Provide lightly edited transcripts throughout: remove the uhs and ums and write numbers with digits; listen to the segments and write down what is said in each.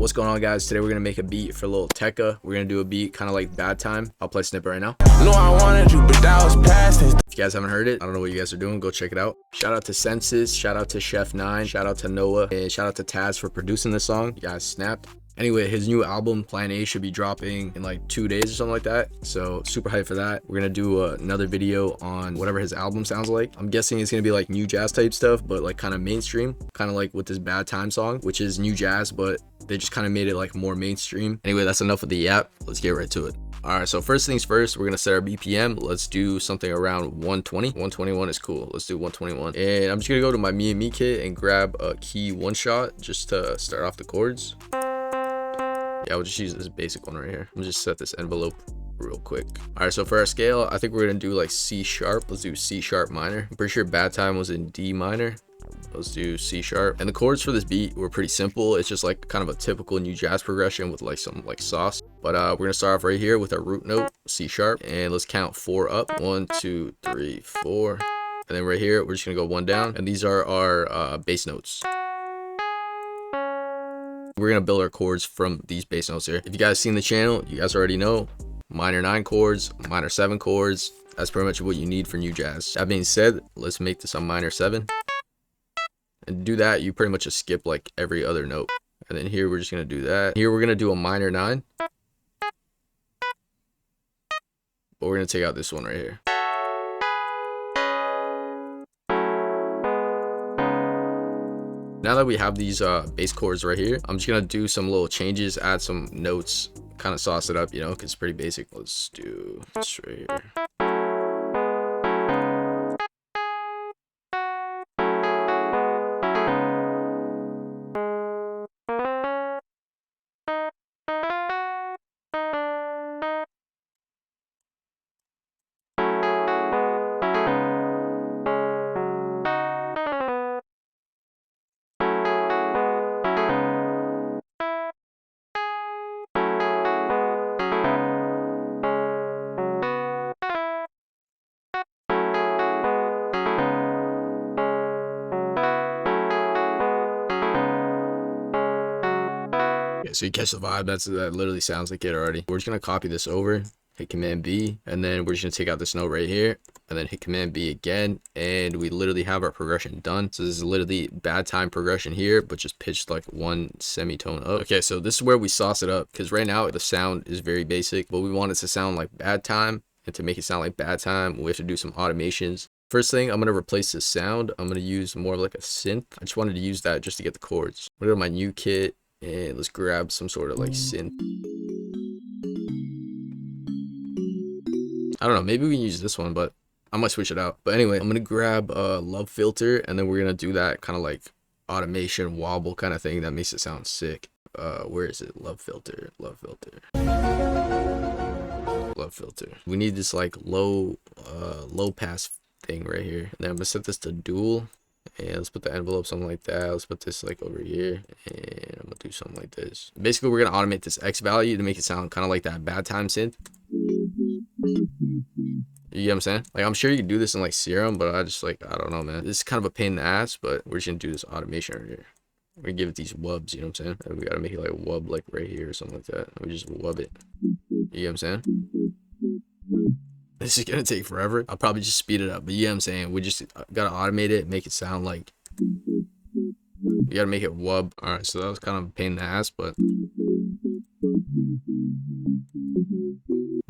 What's going on, guys? Today we're gonna make a beat for Lil Tecca. We're gonna do a beat kind of like Bad Time. I'll play a snippet right now. No, I wanted you, but that was past. If you guys haven't heard it, I don't know what you guys are doing, go check it out. Shout out to Senses, shout out to Chef 9, shout out to Noah, and shout out to Taz for producing this song. You guys snapped. Anyway, his new album Plan A should be dropping in like 2 days or something like that, so super hyped for that. We're gonna do another video on whatever his album sounds like. I'm guessing it's gonna be like new jazz type stuff, but like kind of mainstream, kind of like with this Bad Time song, which is new jazz, but they just kind of made it like more mainstream. Anyway, that's enough of the yap. Let's get right to it. All right, so first things first, we're gonna set our BPM. Let's do something around 120. 121 is cool. Let's do 121. And I'm just gonna go to my Me and Me kit and grab a key one shot just to start off the chords. Yeah, we'll just use this basic one right here. I'm just set this envelope real quick. All right, so for our scale, I think we're gonna do like C sharp. Let's do C sharp minor. I'm pretty sure Bad Time was in D minor. Let's do C sharp. And the chords for this beat were pretty simple. It's just like kind of a typical new jazz progression with like some like sauce. But we're gonna start off right here with our root note, C sharp, and let's count 4 up. 1, 2, 3, 4. And then right here, we're just gonna go 1 down. And these are our bass notes. We're gonna build our chords from these bass notes here. If you guys seen the channel, you guys already know minor 9 chords, minor 7 chords. That's pretty much what you need for new jazz. That being said, let's make this a minor 7. And to do that, you pretty much just skip like every other note. And then here we're just gonna do that. Here we're gonna do a minor 9. But we're gonna take out this one right here. Now that we have these bass chords right here, I'm just gonna do some little changes, add some notes, kind of sauce it up, you know, because it's pretty basic. Let's do this right here. So you catch the vibe. That literally sounds like it already. We're just gonna copy this over, hit Command B, and then we're just gonna take out this note right here, and then hit Command B again, and we literally have our progression done. So this is literally Bad Time progression here, but just pitched like 1 semitone up. Okay, so this is where we sauce it up, because right now the sound is very basic, but we want it to sound like Bad Time, and to make it sound like Bad Time, we have to do some automations. First thing, I'm gonna replace the sound. I'm gonna use more of like a synth. I just wanted to use that just to get the chords. I'm gonna go to my new kit. And let's grab some sort of like synth. I don't know, maybe we can use this one, but I might switch it out. But anyway, I'm gonna grab a love filter, and then we're gonna do that kind of like automation wobble kind of thing that makes it sound sick. Where is it? Love filter, love filter, love filter. We need this like low pass thing right here. And then I'm gonna set this to dual. And let's put the envelope something like that. Let's put this like over here, and I'm gonna do something like this. Basically, we're gonna automate this X value to make it sound kind of like that Bad Time synth. You get what I'm saying? Like, I'm sure you can do this in like Serum, but I don't know, man. This is kind of a pain in the ass, but we're just gonna do this automation right here. We're gonna give it these wubs, you know what I'm saying? And we gotta make it like wub like right here or something like that. We just wub it. You get what I'm saying? This is gonna take forever. I'll probably just speed it up, but you know what I'm saying? We just gotta automate it, make it sound like, we gotta make it wub. All right, so that was kind of a pain in the ass, but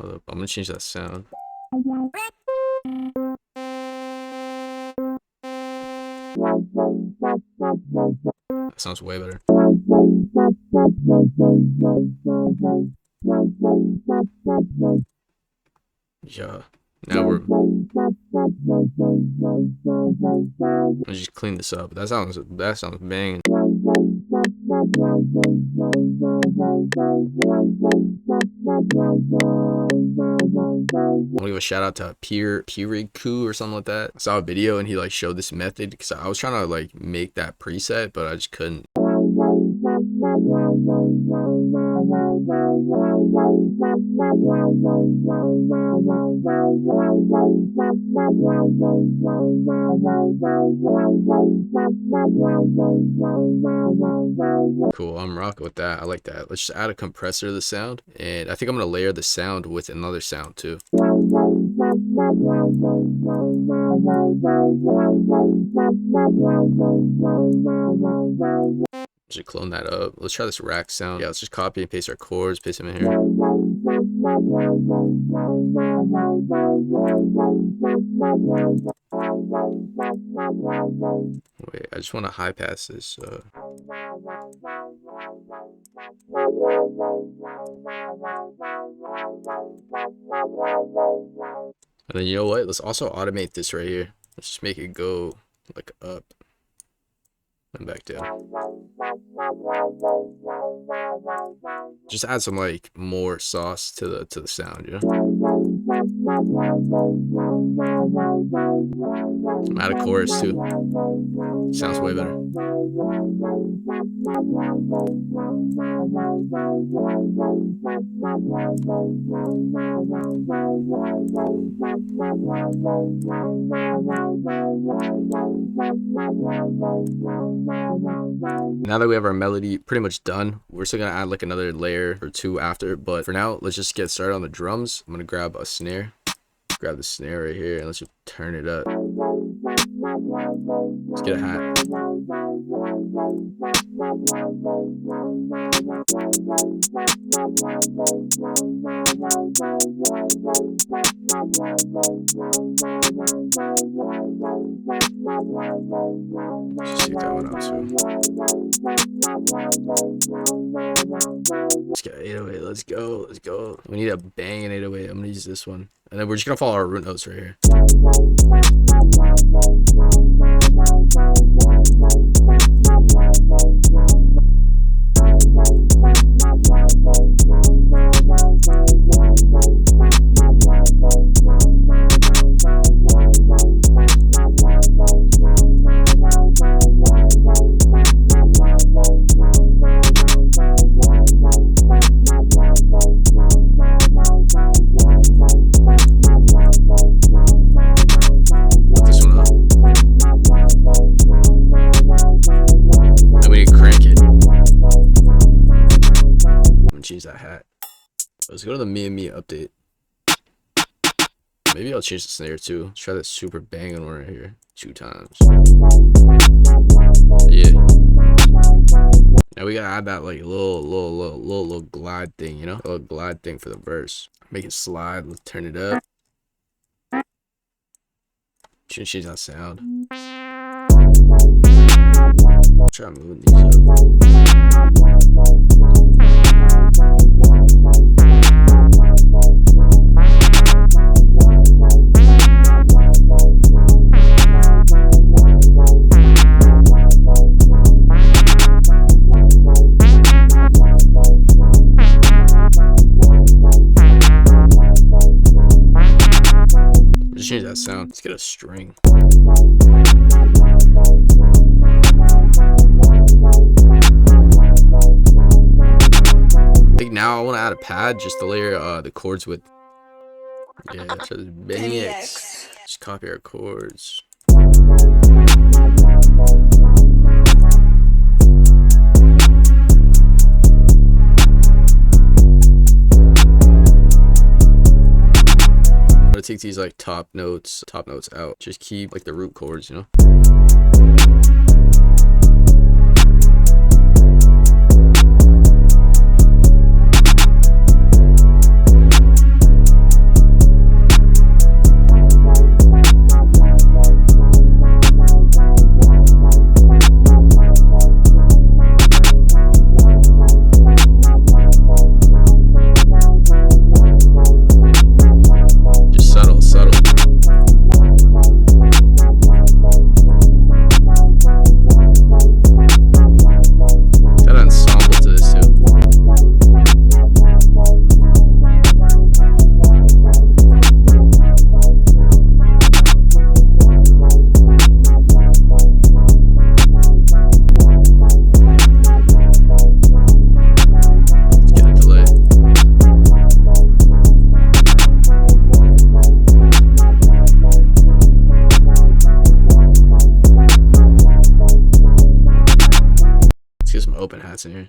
hold up, I'm gonna change that sound. That sounds way better. Yeah, now we're, let's just clean this up. That sounds banging. I'll give a shout out to Piriku or something like that. I saw a video and he like showed this method, because I was trying to like make that preset, but I just couldn't. Cool, I'm rocking with that. I like that. Let's just add a compressor to the sound, and I think I'm gonna layer the sound with another sound too. Just clone that up. Let's try this rack sound. Yeah, let's just copy and paste our chords, paste them in here. Wait, I just want to high pass this. And then you know what? Let's also automate this right here. Let's just make it go like up and back down. Just add some like more sauce to the sound, you know? Add a chorus too. Sounds way better. Now that we have our melody pretty much done, we're still gonna add like another layer or two after, but for now let's just get started on the drums. I'm gonna grab a snare, grab the snare right here, and let's just turn it up. Let's get a hat. Let's shoot that one out too. Let's get an 808. Let's go. Let's go. We need a banging 808. I'm gonna use this one, and then we're just gonna follow our root notes right here. Change that hat. Let's go to the me and me update. Maybe I'll change the snare too. Let's try that super banging one right here 2 times. Yeah. Now we gotta add that like little glide thing, you know, a little glide thing for the verse. Make it slide. Let's turn it up. Should change that sound. Try moving these up. Just change that sound. Let's get a string. I think now I want to add a pad just to layer the chords with. Yeah, so this bang X. Just copy our chords. I'm gonna take these like top notes out. Just keep like the root chords, you know. Subtle. hi-hats in here.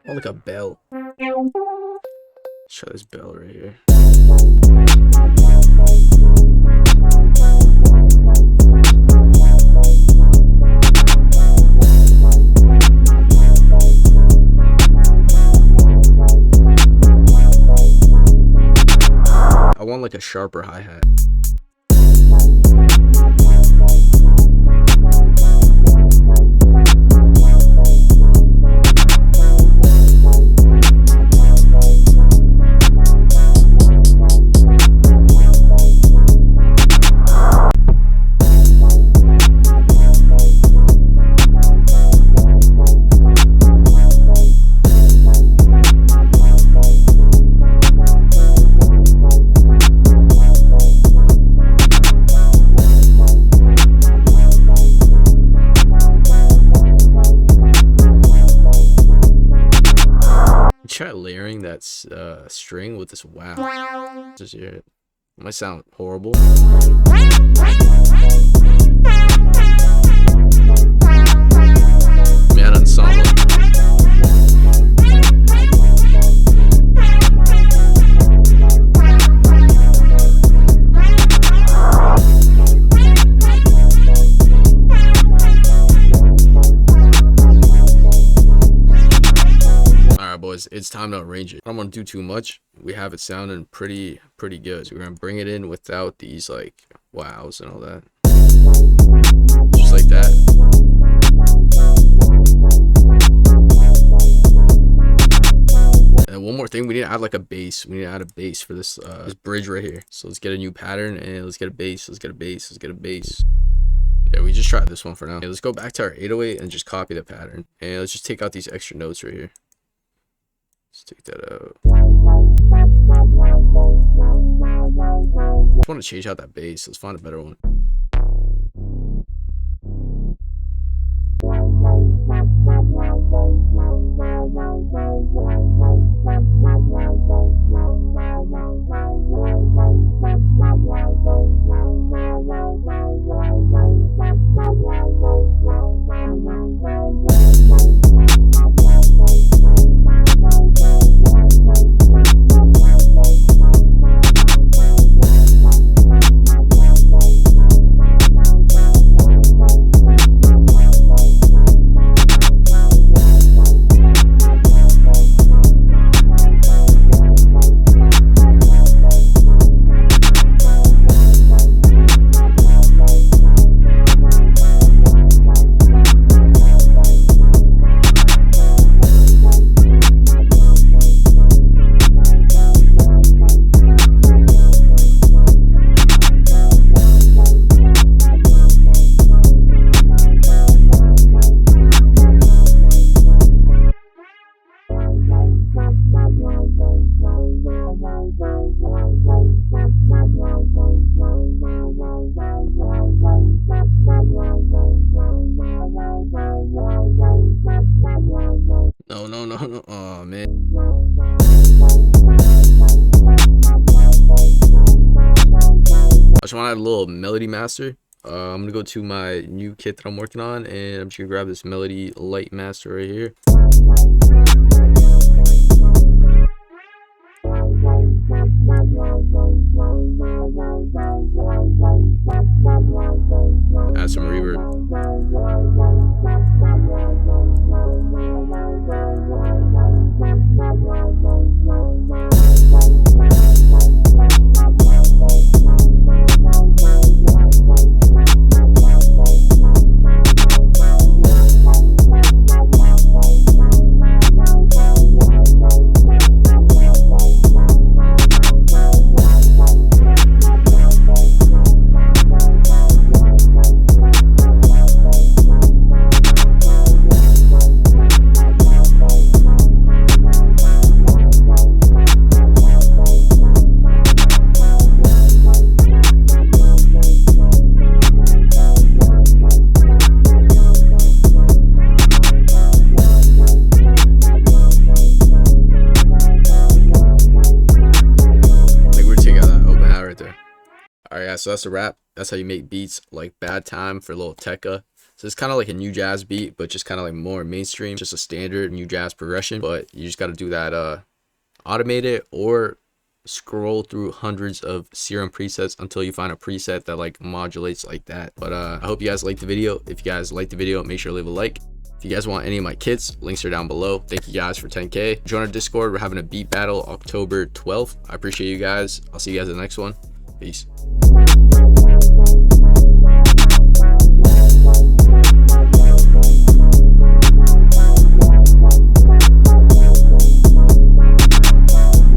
Oh, like a bell. Let's try this bell right here. I want like a sharper hi-hat. Try layering that string with this wow. Just hear it. It might sound horrible. Man, ensemble. Boys, it's time to arrange it. I don't want to do too much. We have it sounding pretty good. So we're gonna bring it in without these like wows and all that. Just like that. And then one more thing, we need to add like a bass. We need to add a bass for this this bridge right here. So let's get a new pattern and let's get a bass. Let's get a bass. Let's get a bass. Yeah, we just tried this one for now. Okay, let's go back to our 808 and just copy the pattern. And let's just take out these extra notes right here. Let's take that out. Just want to change out that bass. Let's find a better one. No. Oh, man. I just want to add a little melody master. I'm gonna go to my new kit that I'm working on, and I'm just gonna grab this melody light master right here. Add some reverb. so that's a wrap. That's how you make beats like Bad Time for Lil Tecca. So it's kind of like a new jazz beat, but just kind of like more mainstream, just a standard new jazz progression. But you just got to do that automated or scroll through hundreds of serum presets until you find a preset that like modulates like that. But I hope you guys liked the video. If you guys liked the video, make sure to leave a like. If you guys want any of my kits, links are down below. Thank you guys for 10K. Join our Discord. We're having a beat battle October 12th. I appreciate you guys. I'll see you guys in the next one. Peace.